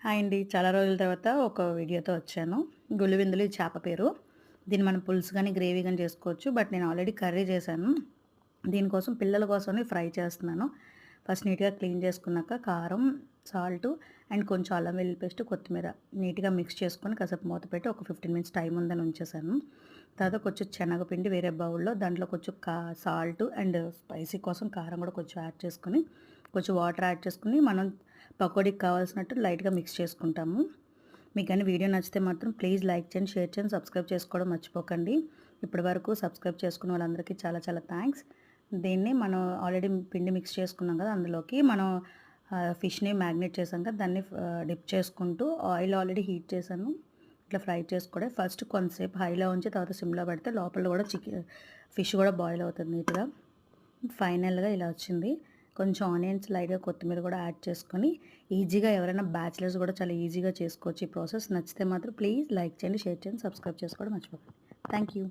Hi అండి. చాలా రోజుల తర్వాత ఒక వీడియోతో వచ్చాను. గుళ్ళువిందులు ఈ చేప పేరు. దీన్ని మనం పులుసు గాని, గ్రేవీ గాని చేసుకోవచ్చు. బట్ నేను ఆల్రెడీ కర్రీ చేశాను. దీనికోసం పిల్లల కోసమని ఫ్రై చేస్తున్నాను. ఫస్ట్ నీట్‌గా క్లీన్ చేసుకున్నాక కారం, సాల్టు అండ్ కొంచెం అల్లం వెల్లుల్లి పేస్ట్, కొత్తిమీర నీట్‌గా మిక్స్ చేసుకొని కాసేపు మూత పెట్టి ఒక 15 మినిట్స్ టైం ఉందని ఉంచేసాను. తర్వాత కొంచెం శనగపిండి వేరే బౌల్‌లో దాంట్లో కొంచెం సాల్టు అండ్ స్పైసీ కోసం కారం కూడా కొంచెం యాడ్ చేసుకొని, కొంచెం వాటర్ యాడ్ చేసుకొని మనం పకోడీకి కావాల్సినట్టు లైట్‌గా మిక్స్ చేసుకుంటాము. మీకు గాని వీడియో నచ్చితే మాత్రం ప్లీజ్ లైక్ చేయండి, షేర్ చేయండి, సబ్స్క్రైబ్ చేసుకోవడం మర్చిపోకండి. ఇప్పటివరకు సబ్స్క్రైబ్ చేసుకున్న వాళ్ళందరికీ చాలా చాలా థాంక్స్. దీన్ని మనం ఆల్రెడీ పిండి మిక్స్ చేసుకున్నాం కదా! అందులోకి మనం ఫిష్‌ని మ్యాగ్నేట్ చేసాం కదా! దాన్ని డిప్ చేసుకుంటూ ఆయిల్ ఆల్రెడీ హీట్ చేశాను. ఇట్లా ఫ్రై చేసుకోవడం. ఫస్ట్ కొంతసేపు హైలో ఉంచి తర్వాత సిమ్‌లో పెడితే లోపల కూడా ఫిష్ కూడా బాయిల్ అవుతుంది నీట్‌గా. ఫైనల్‌గా ఇలా వచ్చింది. కొంచెం ఆనియన్స్, లైట్‌గా కొత్తిమీర కూడా యాడ్ చేసుకొని ఈజీగా ఎవరైనా బ్యాచిలర్స్ కూడా చాలా ఈజీగా చేసుకోవచ్చు ఈ ప్రాసెస్. నచ్చితే మాత్రం ప్లీజ్ లైక్ చేయండి, షేర్ చేయండి, సబ్స్క్రైబ్ చేసుకోవడం మర్చిపోకండి. Thank you.